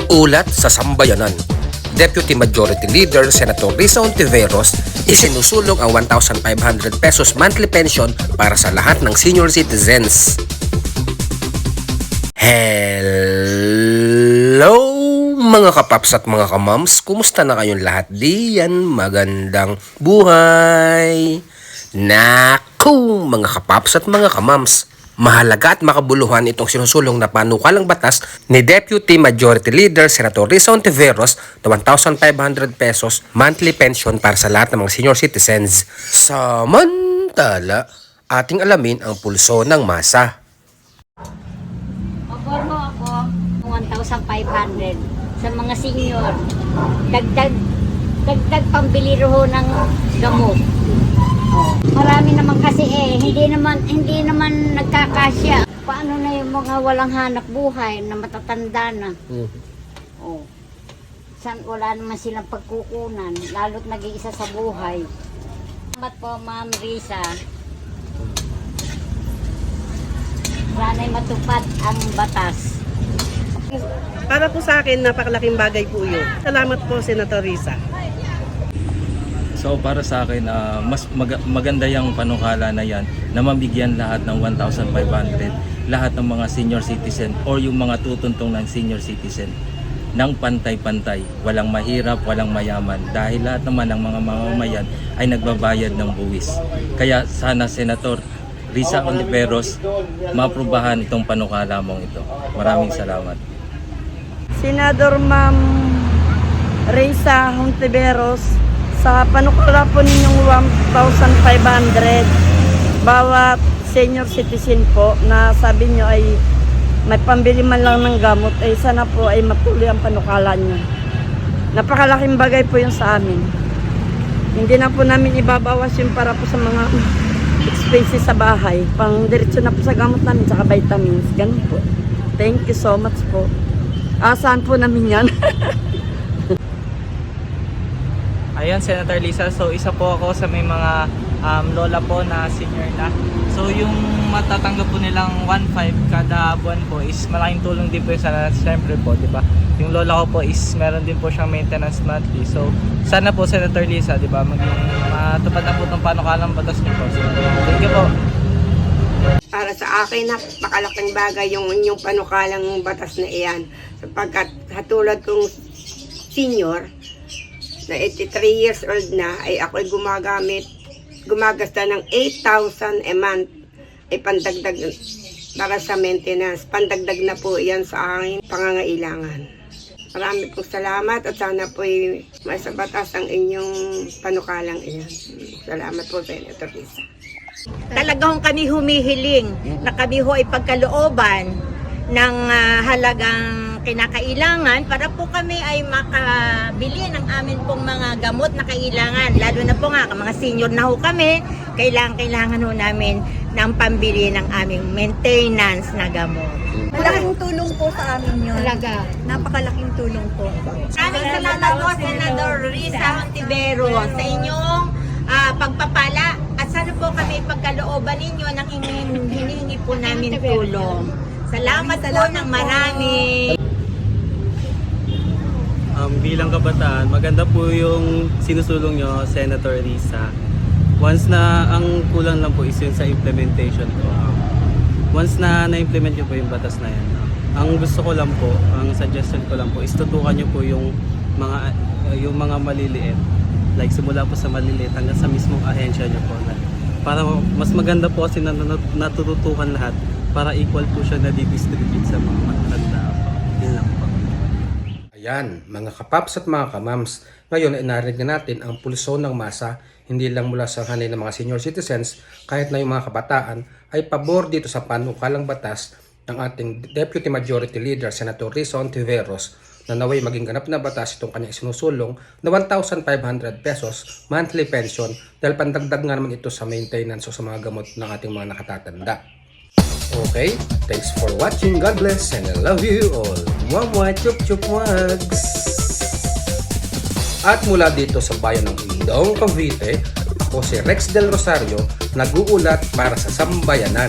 Ulat sa sambayanan. Deputy Majority Leader Senator Risa Hontiveros isinusulong ang 1,500 pesos monthly pension para sa lahat ng senior citizens. Hello mga kapaps at mga kamams, kumusta na kayong lahat diyan? Magandang buhay! Naku mga kapaps at mga kamams, mahalaga at makabuluhan itong sinusulong na panukalang batas ni Deputy Majority Leader Senator Risa Hontiveros na 1,500 pesos monthly pension para sa lahat ng mga senior citizens. Samantala, ating alamin ang pulso ng masa. Opormo ako, 1,500 sa mga senior. Dagdag pambili ho ng gamot. Marami naman kasi hindi naman nagkakasya. Paano na yung mga walang hanap buhay na matatanda na? Wala naman silang pagkukunan, lalo't nag-iisa sa buhay. Salamat po, Ma'am Risa. Sana'y matupad ang batas. Para po sa akin, napakalaking bagay po yun. Salamat po, Senator Risa. So para sa akin, mas maganda yung panukala na yan na mabigyan lahat ng 1,500, lahat ng mga senior citizen or yung mga tutuntong ng senior citizen ng pantay-pantay. Walang mahirap, walang mayaman dahil lahat naman ng mga mamamayan ay nagbabayad ng buwis. Kaya sana Senator Risa Hontiveros, maaprubahan itong panukala mong ito. Maraming salamat. Senador Ma'am Risa Hontiveros, sa panukala po ninyong 1,500 bawat senior citizen po na sabi nyo ay may pambili man lang ng gamot, ay sana po ay matuloy ang panukala nyo. Napakalaking bagay po yun sa amin. Hindi na po namin ibabawas yun para po sa mga expenses sa bahay. Pang diretso na po sa gamot namin, saka vitamins. Ganun po. Thank you so much po. Asahan po namin yan. Ayan, Senator Lisa. So, isa po ako sa may mga lola po na senior na. So, yung matatanggap po nilang 1,500 kada buwan po is malaking tulong din po sa siyempre po, di ba? Yung lola ko po is meron din po siyang maintenance monthly. So, sana po, Senator Lisa, di ba, matupad na po itong panukalang batas niyo po. So, thank you po. Para sa akin, napakalaking bagay yung panukalang batas na iyan. Sapagkat katulad kong senior, na 83 years old na, ay ako'y gumagasta ng 8,000 a month ay pandagdag para sa maintenance. Pandagdag na po yan sa aking pangangailangan. Marami pong salamat at sana po'y masabatas ang inyong panukalang iyan. Salamat po, Senator Risa. Talagang kami humihiling na kami ho ay pagkalooban ng halagang kinakailangan para po kami ay makabili ng amin pong mga gamot na kailangan. Lalo na po nga, mga senior na ho kami, kailangan ho namin ng pambili ng aming maintenance na gamot. Malaking tulong po sa amin yun. Talaga. Napakalaking tulong po. Maraming salamat po, Senator Risa Hontiveros, sa inyong pagpapala. At sana po kami pagkalooban ninyo ng hinihingi po namin tulong. Salamat po ng marami. Bilang kabataan, maganda po yung sinusulong nyo, Senator Risa. Once na, ang kulang lang po is yun sa implementation po. Once na na-implement nyo po yung batas na yan, ang gusto ko lang po, ang suggestion ko lang po, is tutukan nyo po yung mga maliliit. Like simula po sa maliliit hanggang sa mismong ahensya nyo po. Para mas maganda po kasi natututukan lahat para equal po siya na di-distribute sa mga matatanda po. Yun lang po. Ayan, mga kapaps at mga kamams, ngayon ay narinig natin ang pulso ng masa, hindi lang mula sa hanay ng mga senior citizens, kahit na yung mga kabataan ay pabor dito sa panukalang batas ng ating Deputy Majority Leader Senator Risa Hontiveros na naway maging ganap na batas itong kanyang sinusulong na 1,500 pesos monthly pension dahil pandagdag nga naman ito sa maintenance o sa mga gamot ng ating mga nakatatanda. Okay, thanks for watching. God bless and I love you all. Mwah, chup chup wags. At mula dito sa bayan ng Indong, Cavite, ako si Rex Del Rosario, nag-uulat para sa Sambayanan.